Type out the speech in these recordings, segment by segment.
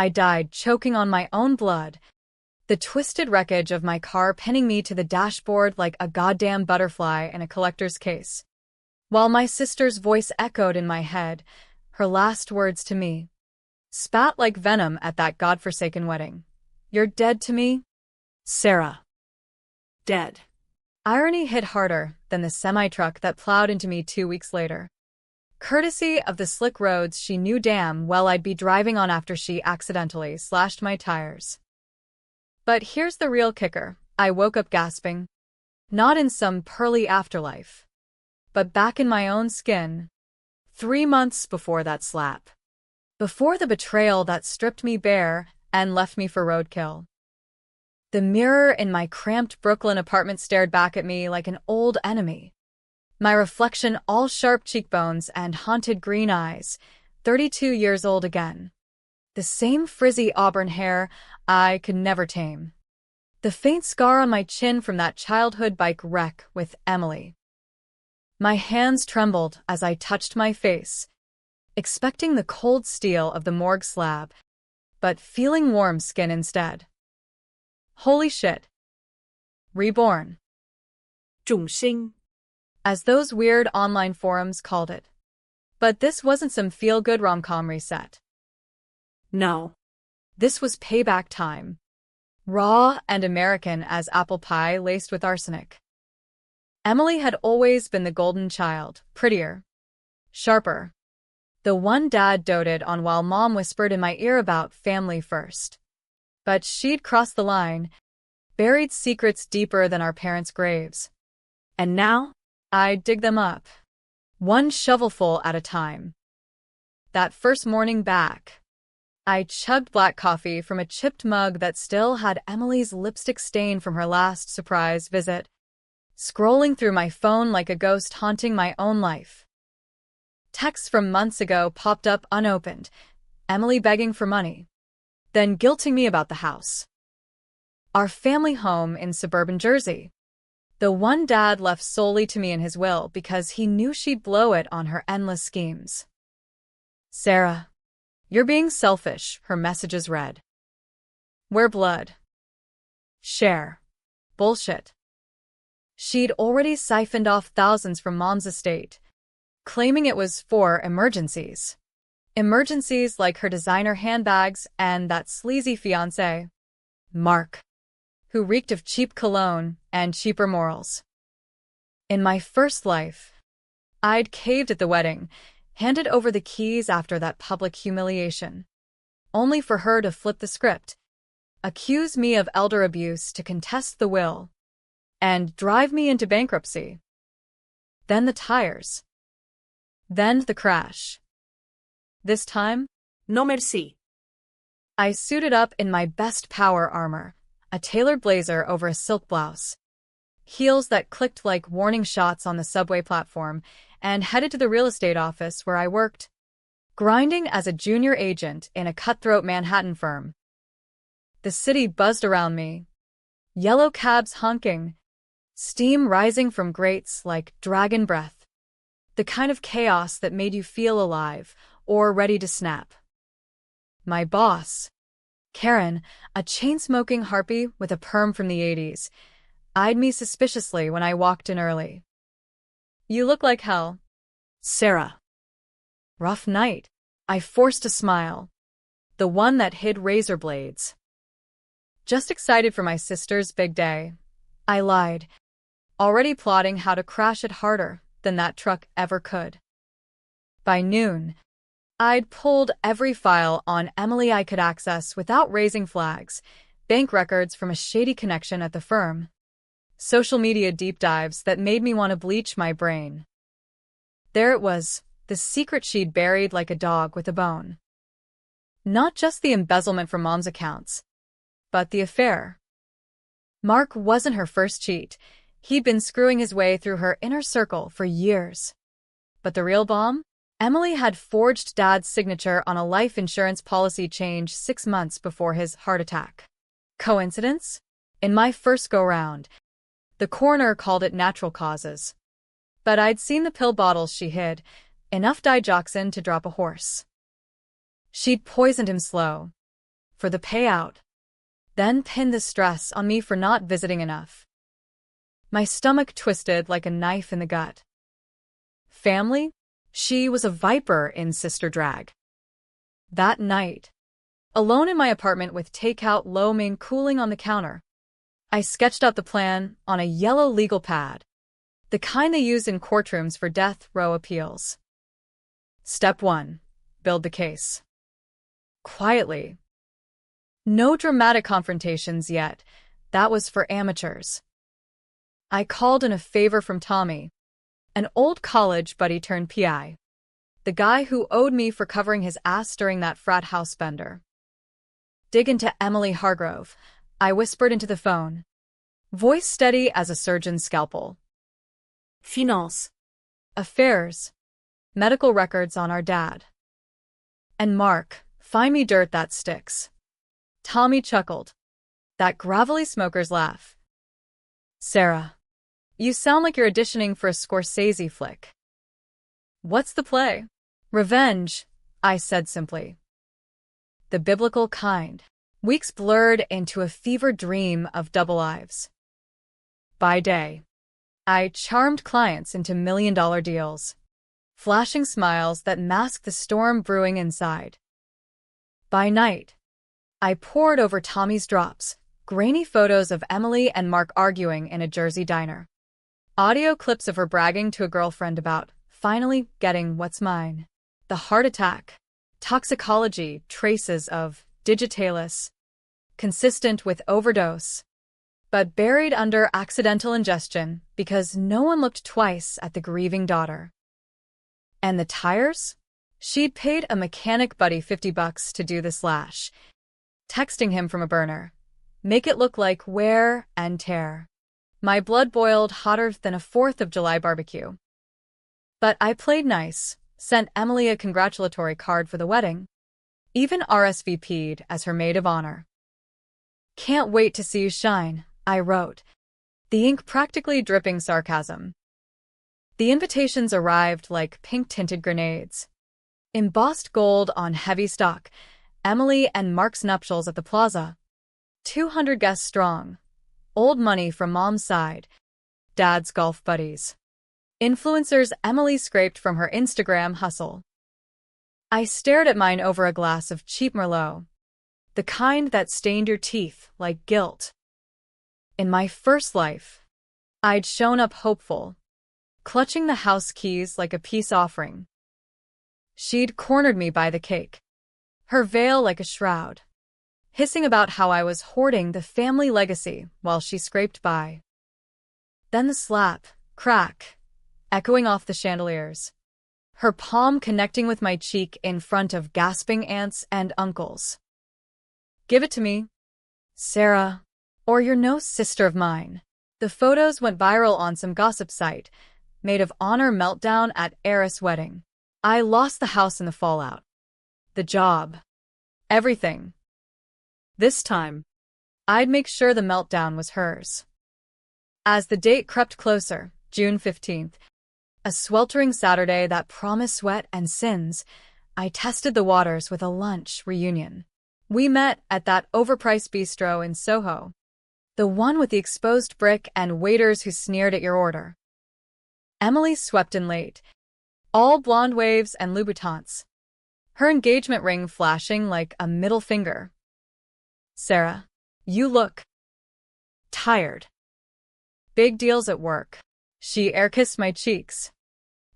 I died choking on my own blood, the twisted wreckage of my car pinning me to the dashboard like a goddamn butterfly in a collector's case. While my sister's voice echoed in my head, her last words to me spat like venom at that godforsaken wedding. "You're dead to me, Sarah." Dead. Irony hit harder than the semi-truck that plowed into me 2 weeks later. Courtesy of the slick roads she knew damn well I'd be driving on after she accidentally slashed my tires. But here's the real kicker. I woke up gasping. Not in some pearly afterlife, but back in my own skin. 3 months before that slap. Before the betrayal that stripped me bare and left me for roadkill. The mirror in my cramped Brooklyn apartment stared back at me like an old enemy. My reflection all sharp cheekbones and haunted green eyes, 32 years old again. The same frizzy auburn hair I could never tame. The faint scar on my chin from that childhood bike wreck with Emily. My hands trembled as I touched my face, expecting the cold steel of the morgue slab, but feeling warm skin instead. Holy shit. Reborn. 重生. As those weird online forums called it. But this wasn't some feel-good rom-com reset. No. This was payback time. Raw and American as apple pie laced with arsenic. Emily had always been the golden child, prettier, sharper. The one Dad doted on while Mom whispered in my ear about family first. But she'd crossed the line, buried secrets deeper than our parents' graves. And now, I'd dig them up, one shovelful at a time. That first morning back, I chugged black coffee from a chipped mug that still had Emily's lipstick stain from her last surprise visit, scrolling through my phone like a ghost haunting my own life. Texts from months ago popped up unopened, Emily begging for money, then guilting me about the house. Our family home in suburban Jersey. The one Dad left solely to me in his will because he knew she'd blow it on her endless schemes. "Sarah, you're being selfish," her messages read. "We're blood. Share. Bullshit." She'd already siphoned off thousands from Mom's estate, claiming it was for emergencies. Emergencies like her designer handbags and that sleazy fiancé, Mark, who reeked of cheap cologne and cheaper morals. In my first life, I'd caved at the wedding, handed over the keys after that public humiliation, only for her to flip the script, accuse me of elder abuse to contest the will, and drive me into bankruptcy. Then the tires. Then the crash. This time, No merci. I suited up in my best power armor, a tailored blazer over a silk blouse, heels that clicked like warning shots on the subway platform, and headed to the real estate office where I worked, grinding as a junior agent in a cutthroat Manhattan firm. The city buzzed around me, yellow cabs honking, steam rising from grates like dragon breath, the kind of chaos that made you feel alive or ready to snap. My boss, Karen, a chain-smoking harpy with a perm from the 80s, eyed me suspiciously when I walked in early. "You look like hell, Sarah." Rough night. I forced a smile, the one that hid razor blades. Just excited for my sister's big day. I lied, already plotting how to crash it harder than that truck ever could. By noon, I'd pulled every file on Emily I could access without raising flags, bank records from a shady connection at the firm, social media deep dives that made me want to bleach my brain. There it was, the secret she'd buried like a dog with a bone. Not just the embezzlement from Mom's accounts, but the affair. Mark wasn't her first cheat. He'd been screwing his way through her inner circle for years. But the real bomb? Emily had forged Dad's signature on a life insurance policy change 6 months before his heart attack. Coincidence? In my first go-round, the coroner called it natural causes. But I'd seen the pill bottles she hid, enough digoxin to drop a horse. She'd poisoned him slow, for the payout, then pinned the stress on me for not visiting enough. My stomach twisted like a knife in the gut. Family? She was a viper in sister drag. That night, alone in my apartment with takeout lo mein cooling on the counter, I sketched out the plan on a yellow legal pad, the kind they use in courtrooms for death row appeals. Step 1. Build the case. Quietly. No dramatic confrontations yet. That was for amateurs. I called in a favor from Tommy, an old college buddy turned PI, the guy who owed me for covering his ass during that frat house bender. Dig into Emily Hargrove, I whispered into the phone, voice steady as a surgeon's scalpel. Finance. Affairs. Medical records on our dad. And Mark, find me dirt that sticks. Tommy chuckled. That gravelly smoker's laugh. Sarah, you sound like you're auditioning for a Scorsese flick. What's the play? Revenge, I said simply. The biblical kind. Weeks blurred into a fevered dream of double lives. By day, I charmed clients into million-dollar deals, flashing smiles that masked the storm brewing inside. By night, I pored over Tommy's drops, grainy photos of Emily and Mark arguing in a Jersey diner, audio clips of her bragging to a girlfriend about finally getting what's mine, the heart attack, toxicology, traces of digitalis, consistent with overdose, but buried under accidental ingestion because no one looked twice at the grieving daughter. And the tires? She'd paid a mechanic buddy $50 to do the slash, texting him from a burner. Make it look like wear and tear. My blood boiled hotter than a 4th of July barbecue. But I played nice, sent Emily a congratulatory card for the wedding, even RSVP'd as her maid of honor. Can't wait to see you shine, I wrote, the ink practically dripping sarcasm. The invitations arrived like pink-tinted grenades. Embossed gold on heavy stock, Emily and Mark's nuptials at the plaza. 200 guests strong. Old money from Mom's side. Dad's golf buddies. Influencers Emily scraped from her Instagram hustle. I stared at mine over a glass of cheap Merlot, the kind that stained your teeth like guilt. In my first life, I'd shown up hopeful, clutching the house keys like a peace offering. She'd cornered me by the cake, her veil like a shroud, hissing about how I was hoarding the family legacy while she scraped by. Then the slap, crack, echoing off the chandeliers, her palm connecting with my cheek in front of gasping aunts and uncles. Give it to me, Sarah, or you're no sister of mine. The photos went viral on some gossip site, maid of honor meltdown at heiress wedding. I lost the house in the fallout. The job. Everything. This time, I'd make sure the meltdown was hers. As the date crept closer, June 15th, a sweltering Saturday that promised sweat and sins, I tested the waters with a lunch reunion. We met at that overpriced bistro in Soho, the one with the exposed brick and waiters who sneered at your order. Emily swept in late, all blonde waves and Louboutins, her engagement ring flashing like a middle finger. Sarah, you look tired. Big deals at work. She air-kissed my cheeks,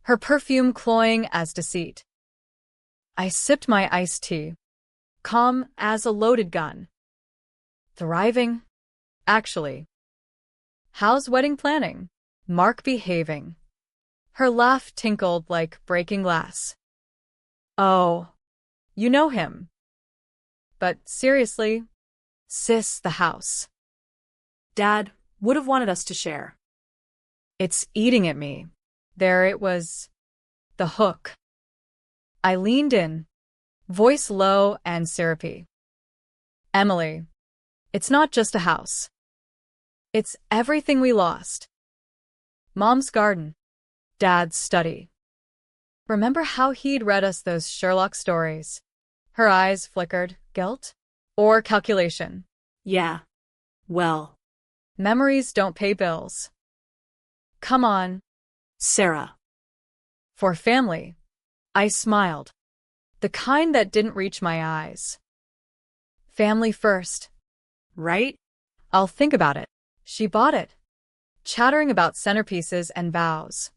her perfume cloying as deceit. I sipped my iced tea, calm as a loaded gun. Thriving? Actually. How's wedding planning? Mark behaving? Her laugh tinkled like breaking glass. Oh, you know him. But seriously, sis, the house. Dad would have wanted us to share. It's eating at me. There it was. The hook. I leaned in, voice low and syrupy. Emily, it's not just a house. It's everything we lost. Mom's garden. Dad's study. Remember how he'd read us those Sherlock stories? Her eyes flickered. Guilt? or calculation. Yeah. Well, Memories don't pay bills. Come on. Sarah. For family. I smiled. The kind that didn't reach my eyes. Family first. Right? I'll think about it. She bought it, chattering about centerpieces and vows.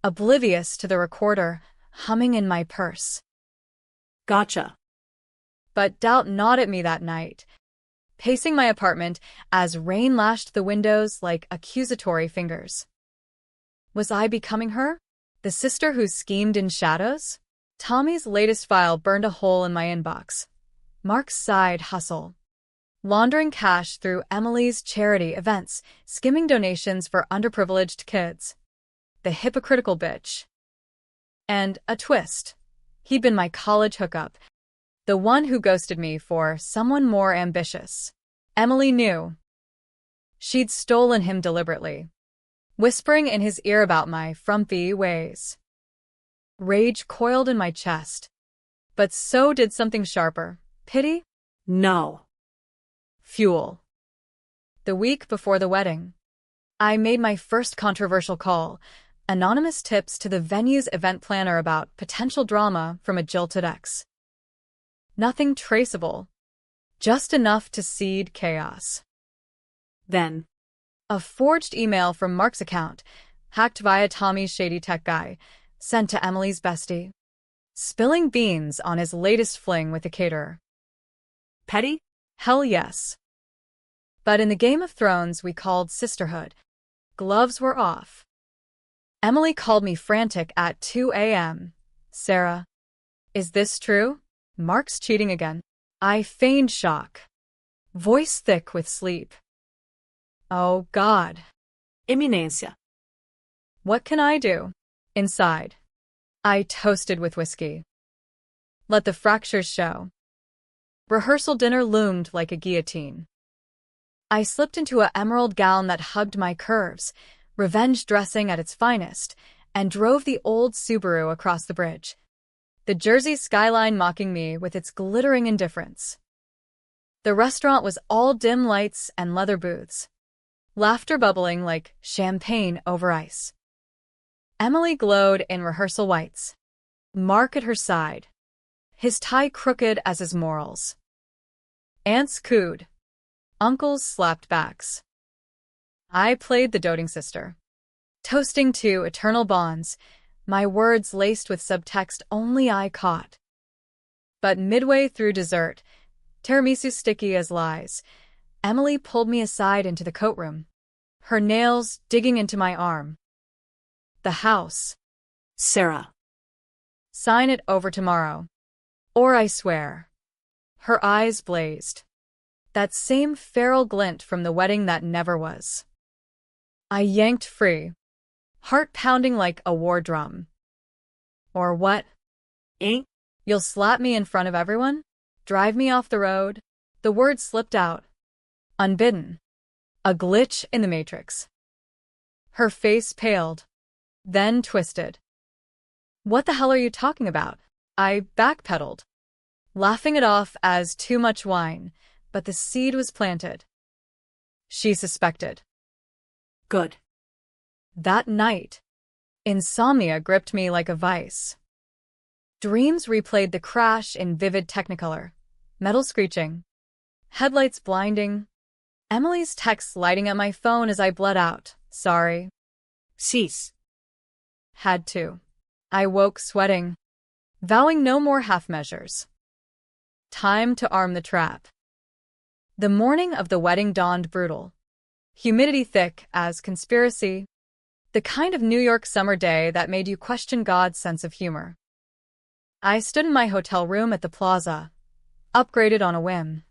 Oblivious to the recorder, humming in my purse. Gotcha. But doubt gnawed at me that night, pacing my apartment as rain lashed the windows like accusatory fingers. Was I becoming her? The sister who schemed in shadows? Tommy's latest file burned a hole in my inbox. Mark's side hustle. Laundering cash through Emily's charity events, skimming donations for underprivileged kids. The hypocritical bitch. And a twist. He'd been my college hookup, the one who ghosted me for someone more ambitious. Emily knew. She'd stolen him deliberately, whispering in his ear about my frumpy ways. Rage coiled in my chest. But so did something sharper. Pity? No. Fuel. The week before the wedding, I made my first controversial call, anonymous tips to the venue's event planner about potential drama from a jilted ex. Nothing traceable, just enough to seed chaos. Then, A forged email from Mark's account, hacked via Tommy's shady tech guy, sent to Emily's bestie, spilling beans on his latest fling with a caterer. petty? Hell yes. But in the Game of Thrones we called sisterhood, gloves were off. Emily called me frantic at 2 a.m. Sarah, is this true? Mark's cheating again. I feigned shock, voice thick with sleep. Oh God. Eminência. What can I do? Inside, I toasted with whiskey. Let the fractures show. Rehearsal dinner loomed like a guillotine. I slipped into an emerald gown that hugged my curves, revenge dressing at its finest, and drove the old Subaru across the bridge, the Jersey skyline mocking me with its glittering indifference. The restaurant was all dim lights and leather booths, laughter bubbling like champagne over ice. Emily glowed in rehearsal whites, Mark at her side, his tie crooked as his morals. Aunts cooed, uncles slapped backs. I played the doting sister, toasting to eternal bonds, my words laced with subtext only I caught. But midway through dessert, tiramisu sticky as lies, Emily pulled me aside into the coat room, her nails digging into my arm. The house. Sarah. Sign it over tomorrow. Or I swear. Her eyes blazed. That same feral glint from the wedding that never was. I yanked free, heart pounding like a war drum. Or what? Ain't? You'll slap me in front of everyone? Drive me off the road? The words slipped out, unbidden. A glitch in the matrix. Her face paled, then twisted. What the hell are you talking about? I backpedaled, laughing it off as too much wine, but the seed was planted. She suspected. Good. That night, insomnia gripped me like a vice. Dreams replayed the crash in vivid technicolor, metal screeching, headlights blinding, Emily's texts lighting up my phone as I bled out, sorry. Cease. Had to. I woke sweating, vowing no more half measures. Time to arm the trap. The morning of the wedding dawned brutal. Humidity thick as conspiracy. The kind of New York summer day that made you question God's sense of humor. I stood in my hotel room at the plaza, upgraded on a whim.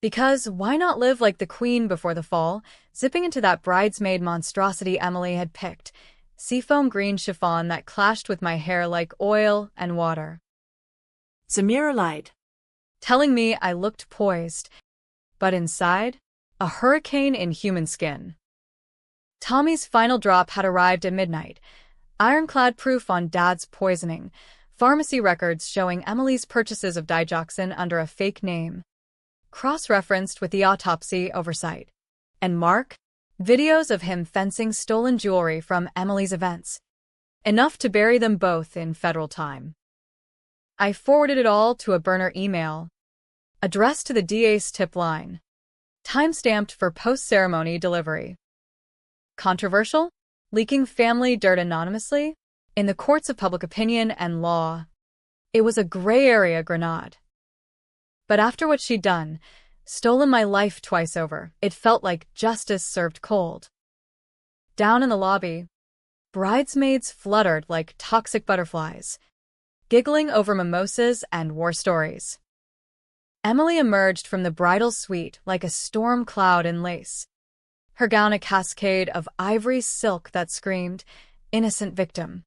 Because why not live like the queen before the fall, zipping into that bridesmaid monstrosity Emily had picked, seafoam green chiffon that clashed with my hair like oil and water. Zamira lied, telling me I looked poised, but inside, a hurricane in human skin. Tommy's final drop had arrived at midnight, ironclad proof on Dad's poisoning, pharmacy records showing Emily's purchases of digoxin under a fake name. cross-referenced with the autopsy oversight. And Mark? Videos of him fencing stolen jewelry from Emily's events. Enough to bury them both in federal time. I forwarded it all to a burner email, addressed to the DA's tip line, time-stamped for post-ceremony delivery. Controversial? Leaking family dirt anonymously? In the courts of public opinion and law, it was a gray area grenade. But after what she'd done, stolen my life twice over, it felt like justice served cold. Down in the lobby, bridesmaids fluttered like toxic butterflies, giggling over mimosas and war stories. Emily emerged from the bridal suite like a storm cloud in lace, her gown a cascade of ivory silk that screamed, "Innocent victim."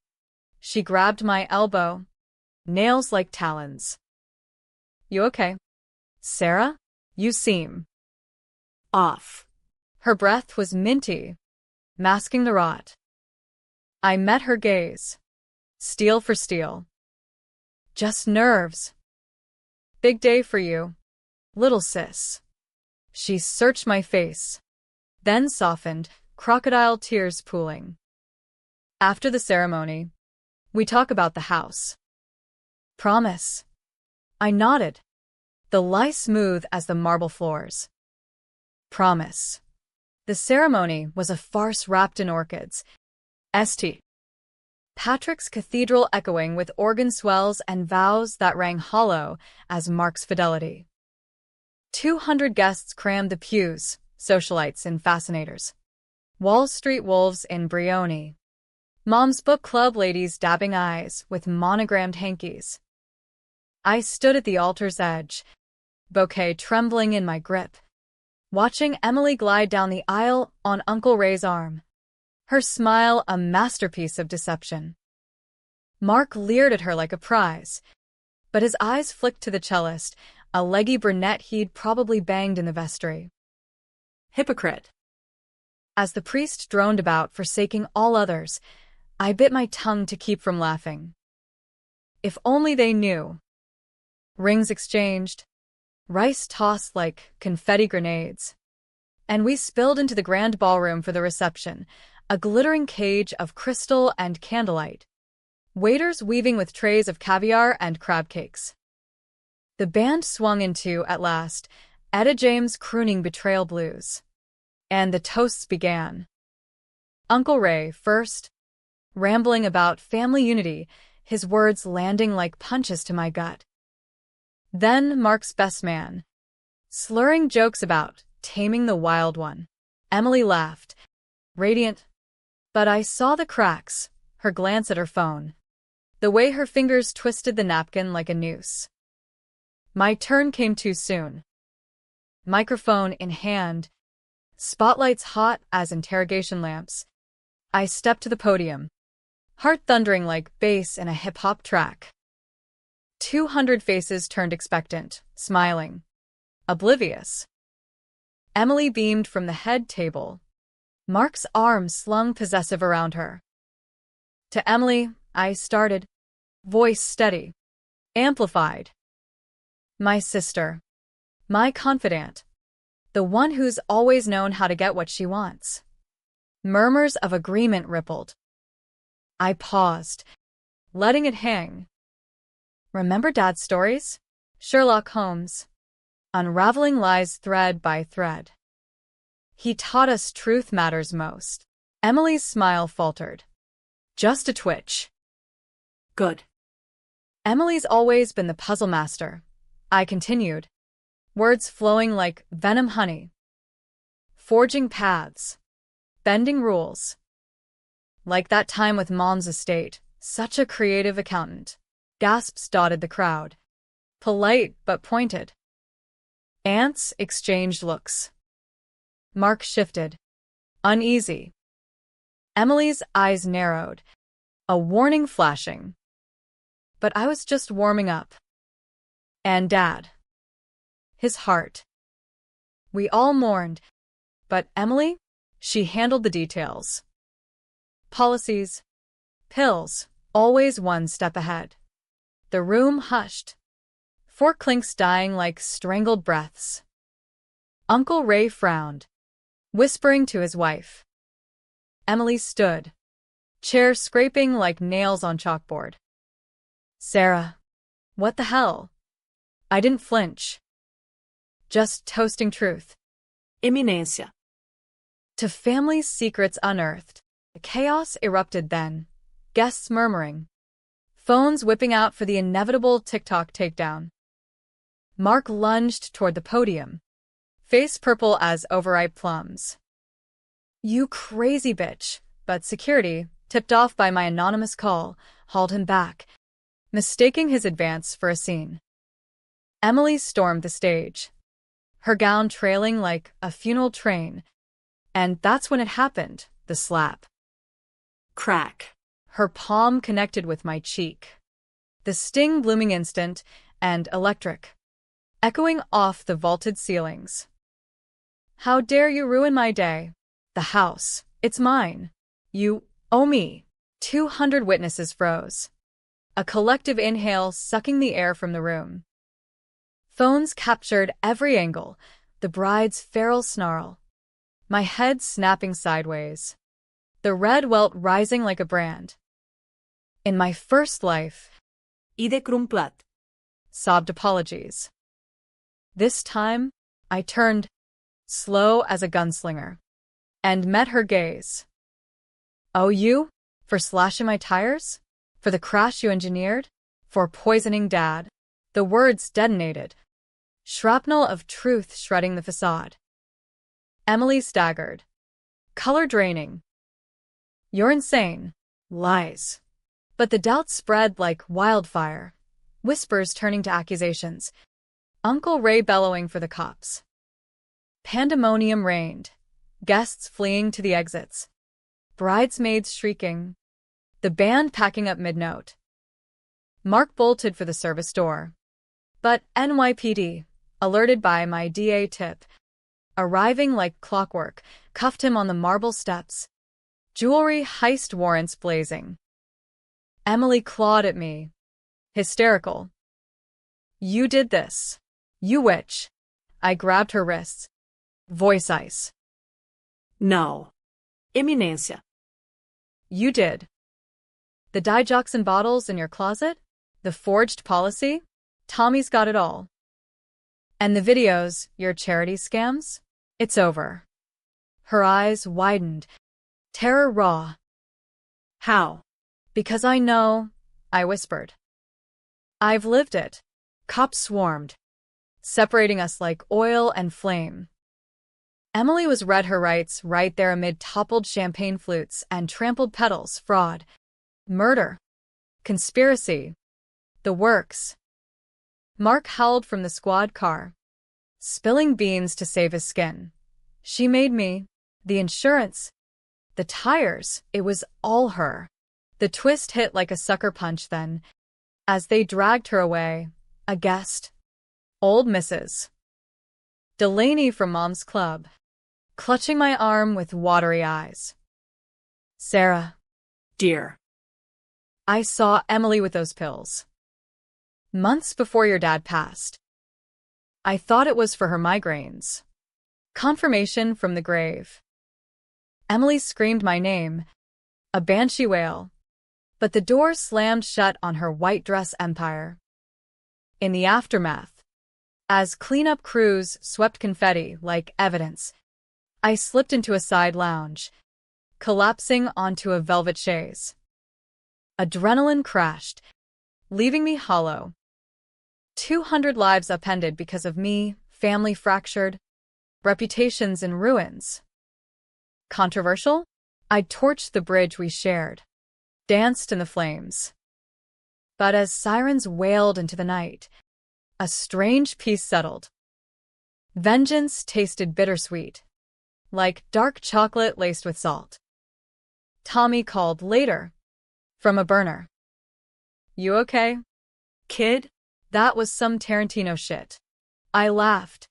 She grabbed my elbow, nails like talons. "You okay? Sarah? You seem Off. Her breath was minty, masking the rot. I met her gaze. Steel for steel. "Just nerves. Big day for you, little sis." She searched my face, then softened, crocodile tears pooling. "After the ceremony, we talk about the house." "Promise." I nodded, the lie smooth as the marble floors. "Promise." The ceremony was a farce wrapped in orchids. St. Patrick's Cathedral echoing with organ swells and vows that rang hollow as Mark's fidelity. 200 guests crammed the pews, socialites in fascinators, Wall Street wolves in Brioni, Mom's book club ladies dabbing eyes with monogrammed hankies. I stood at the altar's edge, bouquet trembling in my grip, watching Emily glide down the aisle on Uncle Ray's arm, her smile a masterpiece of deception. Mark leered at her like a prize, but his eyes flicked to the cellist, a leggy brunette he'd probably banged in the vestry. Hypocrite. As the priest droned about, forsaking all others, I bit my tongue to keep from laughing. If only they knew. Rings exchanged, rice tossed like confetti grenades, and we spilled into the grand ballroom for the reception, a glittering cage of crystal and candlelight, waiters weaving with trays of caviar and crab cakes. The band swung into, at last, Etta James crooning Betrayal blues. And the toasts began. Uncle Ray first, rambling about family unity, his words landing like punches to my gut. Then Mark's best man, slurring jokes about taming the wild one. Emily laughed, radiant, but I saw the cracks, her glance at her phone, the way her fingers twisted the napkin like a noose. My turn came too soon. Microphone in hand, spotlights hot as interrogation lamps. I stepped to the podium, heart thundering like bass in a hip-hop track. 200 faces turned expectant, smiling, oblivious. Emily beamed from the head table, Mark's arm slung possessive around her. To Emily, I started, voice steady, amplified. "My sister, my confidant, the one who's always known how to get what she wants." Murmurs of agreement rippled. I paused, letting it hang. Remember Dad's stories? Sherlock Holmes, unraveling lies thread by thread. He taught us truth matters most. Emily's smile faltered. Just a twitch. Good. Emily's always been the puzzle master, I continued, words flowing like venom honey. Forging paths, bending rules. Like that time with Mom's estate, such a creative accountant. Gasps dotted the crowd. Polite but pointed. Aunts exchanged looks. Mark shifted, uneasy. Emily's eyes narrowed, a warning flashing. But I was just warming up. And Dad. His heart. We all mourned, but Emily? She handled the details. Policies, pills, always one step ahead. The room hushed. Fork clinks dying like strangled breaths. Uncle Ray frowned, whispering to his wife. Emily stood, chair scraping like nails on chalkboard. Sarah, what the hell? I didn't flinch. Just toasting truth. Eminência. To family secrets unearthed. Chaos erupted then, guests murmuring, phones whipping out for the inevitable TikTok takedown. Mark lunged toward the podium, face purple as overripe plums. You crazy bitch, but security, tipped off by my anonymous call, hauled him back, mistaking his advance for a scene. Emily stormed the stage, her gown trailing like a funeral train, and that's when it happened, the slap. Crack. Her palm connected with my cheek. The sting blooming instant and electric, echoing off the vaulted ceilings. How dare you ruin my day? The house, it's mine. You owe me. 200 witnesses froze. A collective inhale sucking the air from the room. Phones captured every angle, the bride's feral snarl. My head snapping sideways. The red welt rising like a brand. In my first life, Ide krumplat. sobbed apologies. This time, I turned, slow as a gunslinger, and met her gaze. Oh, you? For slashing my tires? For the crash you engineered? For poisoning Dad? The words detonated. Shrapnel of truth shredding the facade. Emily staggered. Color draining. You're insane. Lies. But the doubt spread like wildfire. Whispers turning to accusations. Uncle Ray bellowing for the cops. Pandemonium reigned. Guests fleeing to the exits. Bridesmaids shrieking. The band packing up mid-note. Mark bolted for the service door. But NYPD, alerted by my DA tip, arriving like clockwork, cuffed him on the marble steps. Jewelry heist warrants blazing. Emily clawed at me. Hysterical. You did this. You witch. I grabbed her wrists. Voice ice. No. Eminência. You did. The digoxin bottles in your closet? The forged policy? Tommy's got it all. And the videos, your charity scams? It's over. Her eyes widened. Terror raw. How? Because I know, I whispered. I've lived it. Cops swarmed, separating us like oil and flame. Emily was read her rights right there amid toppled champagne flutes and trampled petals, fraud, murder, conspiracy, the works. Mark howled from the squad car, spilling beans to save his skin. She made me, the insurance, the tires, it was all her. The twist hit like a sucker punch then, as they dragged her away, a guest. Old Mrs. Delaney from Mom's Club, clutching my arm with watery eyes. Sarah. Dear. I saw Emily with those pills. Months before your dad passed. I thought it was for her migraines. Confirmation from the grave. Emily screamed my name, a banshee wail, but the door slammed shut on her white dress empire. In the aftermath, as cleanup crews swept confetti like evidence, I slipped into a side lounge, collapsing onto a velvet chaise. Adrenaline crashed, leaving me hollow. 200 lives upended because of me, family fractured, reputations in ruins. Controversial? I'd torched the bridge we shared, danced in the flames. But as sirens wailed into the night, a strange peace settled. Vengeance tasted bittersweet, like dark chocolate laced with salt. Tommy called later, from a burner. You okay, kid? That was some Tarantino shit. I laughed.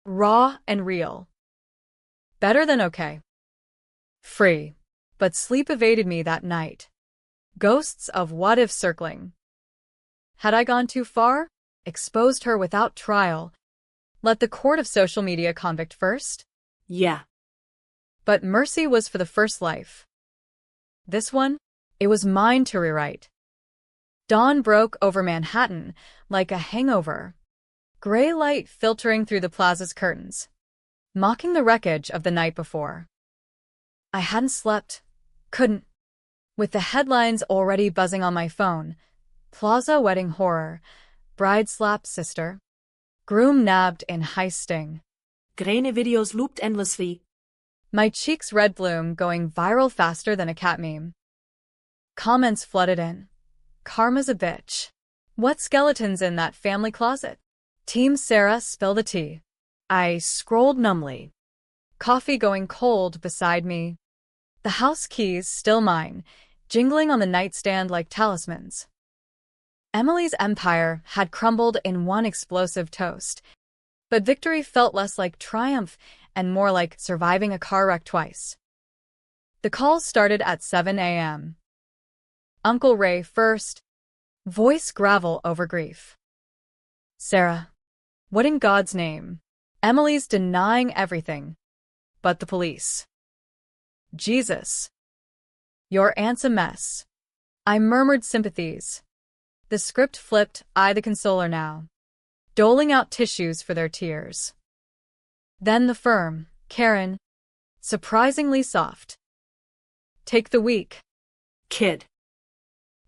Raw and real. Better than okay. Free. But sleep evaded me that night. Ghosts of what-if circling. Had I gone too far? Exposed her without trial. Let the court of social media convict first? Yeah. But mercy was for the first life. This one? It was mine to rewrite. Dawn broke over Manhattan like a hangover. Gray light filtering through the plaza's curtains, mocking the wreckage of the night before. I hadn't slept. Couldn't. With the headlines already buzzing on my phone. Plaza wedding horror. Bride slapped sister. Groom nabbed in high sting. Grainy videos looped endlessly. My cheeks red bloom going viral faster than a cat meme. Comments flooded in. Karma's a bitch. What skeletons in that family closet? Team Sarah spill the tea. I scrolled numbly. Coffee going cold beside me. The house keys still mine, jingling on the nightstand like talismans. Emily's empire had crumbled in one explosive toast, but victory felt less like triumph and more like surviving a car wreck twice. The calls started at 7 a.m. Uncle Ray first, voice gravel over grief. Sarah, what in God's name? Emily's denying everything, but the police. Jesus. Your aunt's a mess. I murmured sympathies. The script flipped, I the consoler now, doling out tissues for their tears. Then the firm, Karen, surprisingly soft. Take the week. Kid.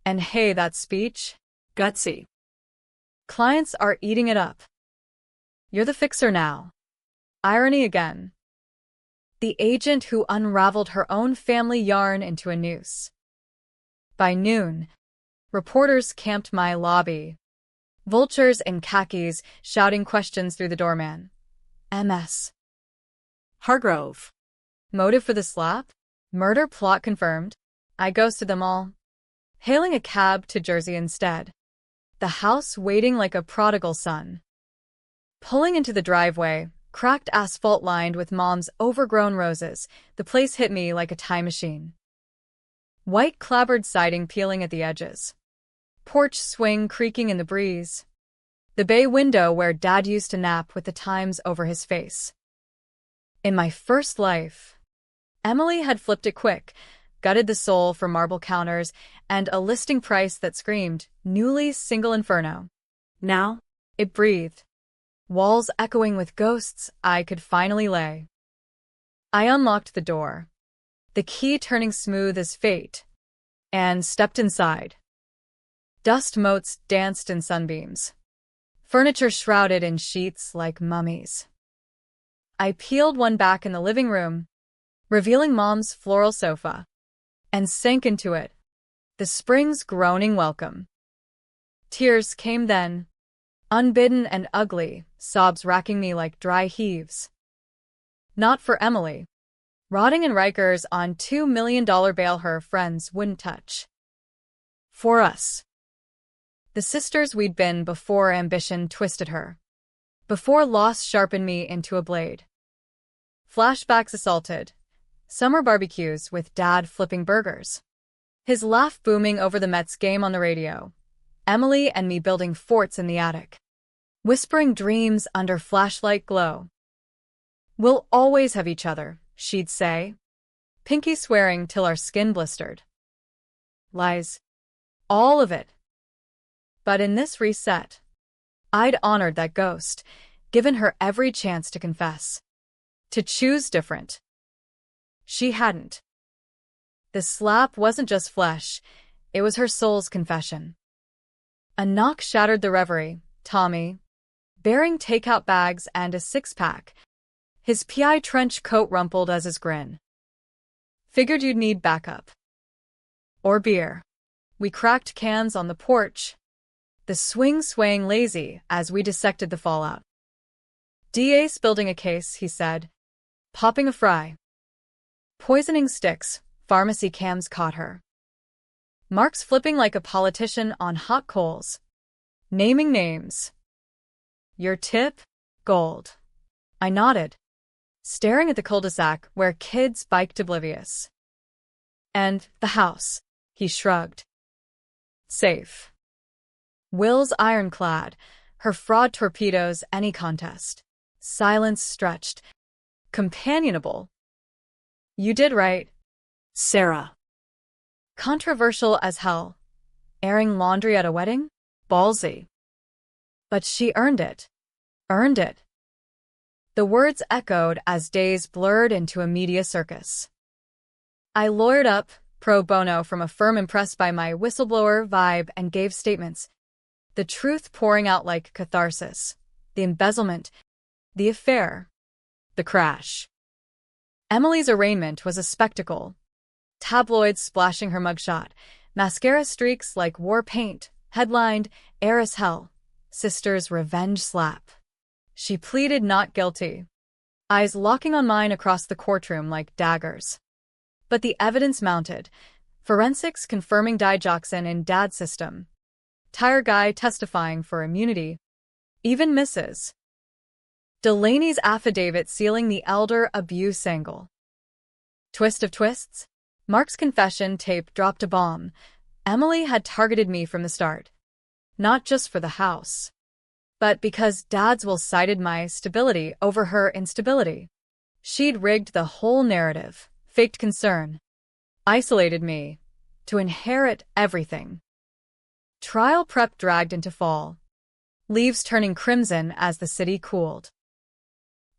And hey, that speech? Gutsy. Clients are eating it up. You're the fixer now. Irony again. The agent who unraveled her own family yarn into a noose. By noon, reporters camped my lobby. Vultures in khakis shouting questions through the doorman. MS. Hargrove. Motive for the slap? Murder plot confirmed. I ghosted them all. Hailing a cab to Jersey instead. The house waiting like a prodigal son. Pulling into the driveway, cracked asphalt lined with Mom's overgrown roses, the place hit me like a time machine. White clapboard siding peeling at the edges. Porch swing creaking in the breeze. The bay window where Dad used to nap with the Times over his face. In my first life, Emily had flipped it quick, gutted the soul for marble counters, and a listing price that screamed, newly single inferno. Now? It breathed. Walls echoing with ghosts I could finally lay. I unlocked the door, the key turning smooth as fate, and stepped inside. Dust motes danced in sunbeams. Furniture shrouded in sheets like mummies. I peeled one back in the living room, revealing Mom's floral sofa, and sank into it, the springs groaning welcome. Tears came then, unbidden and ugly, sobs racking me like dry heaves. Not for Emily. Rotting in Rikers on $2 million bail her friends wouldn't touch. For us. The sisters we'd been before ambition twisted her. Before loss sharpened me into a blade. Flashbacks assaulted. Summer barbecues with Dad flipping burgers. His laugh booming over the Mets game on the radio. Emily and me building forts in the attic. Whispering dreams under flashlight glow. We'll always have each other, she'd say. Pinky swearing till our skin blistered. Lies. All of it. But in this reset, I'd honored that ghost, given her every chance to confess. To choose different. She hadn't. The slap wasn't just flesh, it was her soul's confession. A knock shattered the reverie. Tommy, bearing takeout bags and a six-pack, his PI trench coat rumpled as his grin. Figured you'd need backup. Or beer. We cracked cans on the porch, the swing swaying lazy as we dissected the fallout. DA's building a case, he said, popping a fry. Poisoning sticks, pharmacy cams caught her. Mark's flipping like a politician on hot coals. Naming names. Your tip? Gold. I nodded, staring at the cul-de-sac where kids biked oblivious. And the house, he shrugged. Safe. Will's ironclad, her fraud torpedoes any contest. Silence stretched. Companionable. You did right. Sarah. Controversial as hell. Airing laundry at a wedding? Ballsy. But she earned it. Earned it. The words echoed as days blurred into a media circus. I lawyered up, pro bono from a firm impressed by my whistleblower vibe and gave statements. The truth pouring out like catharsis. The embezzlement. The affair. The crash. Emily's arraignment was a spectacle. Tabloids splashing her mugshot. Mascara streaks like war paint. Headlined, Heiress Hell. Sister's revenge slap. She pleaded not guilty. Eyes locking on mine across the courtroom like daggers. But the evidence mounted. Forensics confirming digoxin in Dad's system. Tire guy testifying for immunity. Even Mrs. Delaney's affidavit sealing the elder abuse angle. Twist of twists? Mark's confession tape dropped a bomb. Emily had targeted me from the start. Not just for the house, but because Dad's will cited my stability over her instability. She'd rigged the whole narrative, faked concern, isolated me, to inherit everything. Trial prep dragged into fall, leaves turning crimson as the city cooled.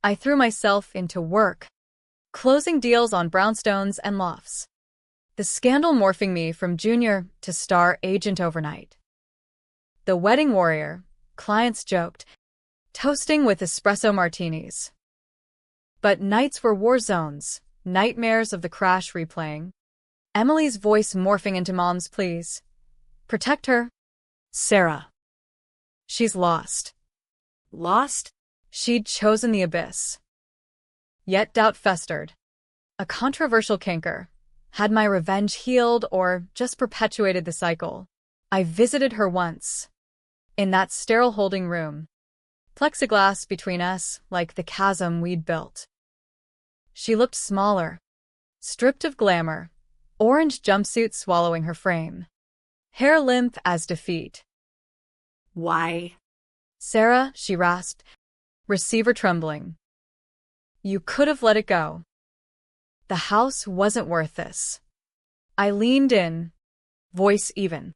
I threw myself into work, closing deals on brownstones and lofts. The scandal morphing me from junior to star agent overnight. The wedding warrior, clients joked, toasting with espresso martinis. But nights were war zones, nightmares of the crash replaying. Emily's voice morphing into Mom's pleas. Protect her. Sarah. She's lost. Lost? She'd chosen the abyss. Yet doubt festered. A controversial canker. Had my revenge healed or just perpetuated the cycle? I visited her once. In that sterile holding room. Plexiglass between us, like the chasm we'd built. She looked smaller. Stripped of glamour. Orange jumpsuit swallowing her frame. Hair limp as defeat. Why? Sarah, she rasped. Receiver trembling. You could have let it go. The house wasn't worth this. I leaned in, voice even.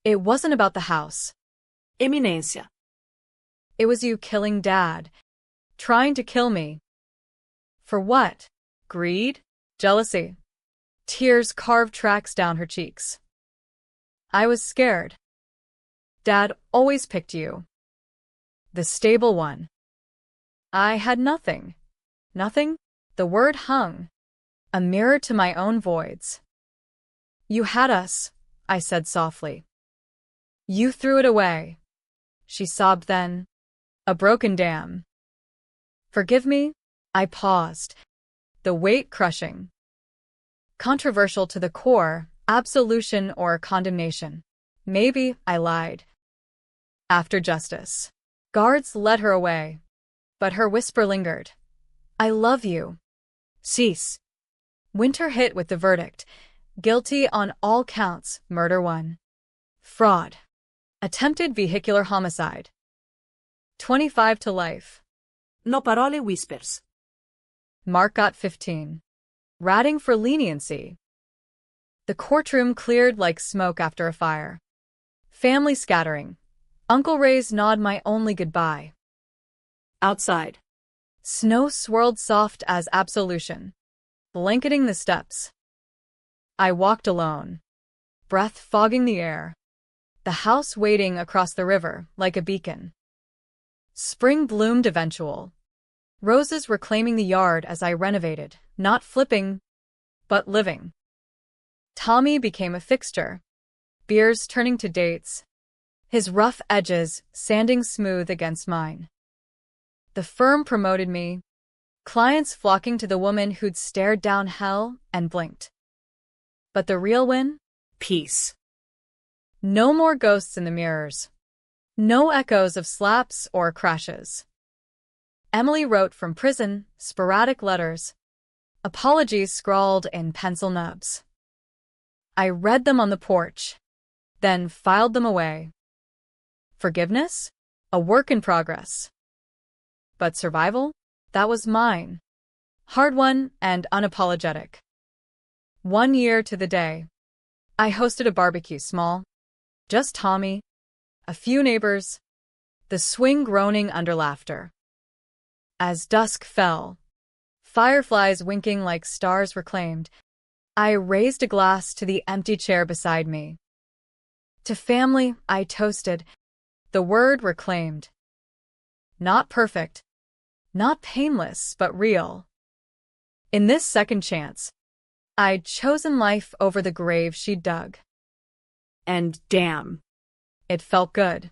It wasn't about the house. Eminencia. It was you killing Dad. Trying to kill me. For what? Greed? Jealousy? Tears carved tracks down her cheeks. I was scared. Dad always picked you. The stable one. I had nothing. Nothing? The word hung. A mirror to my own voids. You had us, I said softly. You threw it away. She sobbed then. A broken dam. Forgive me? I paused. The weight crushing. Controversial to the core, absolution or condemnation. Maybe I lied. After justice. Guards led her away. But her whisper lingered. I love you. Cease. Winter hit with the verdict. Guilty on all counts, murder 1. Fraud. Attempted vehicular homicide. 25 to life. No parole whispers. Mark got 15. Ratting for leniency. The courtroom cleared like smoke after a fire. Family scattering. Uncle Ray's nod my only goodbye. Outside. Snow swirled soft as absolution, blanketing the steps. I walked alone, breath fogging the air. The house waiting across the river like a beacon. Spring bloomed eventual. Roses reclaiming the yard as I renovated, not flipping, but living. Tommy became a fixture, beers turning to dates, his rough edges sanding smooth against mine. The firm promoted me, clients flocking to the woman who'd stared down hell and blinked. But the real win? Peace. No more ghosts in the mirrors. No echoes of slaps or crashes. Emily wrote from prison, sporadic letters. Apologies scrawled in pencil nubs. I read them on the porch, then filed them away. Forgiveness? A work in progress. but survival? That was mine. Hard won and unapologetic. 1 year to the day. I hosted a barbecue, small. Just Tommy, a few neighbors, the swing groaning under laughter. As dusk fell, fireflies winking like stars reclaimed, I raised a glass to the empty chair beside me. To family, I toasted, the word reclaimed. Not perfect, not painless, but real. In this second chance, I'd chosen life over the grave she'd dug. And damn, It felt good.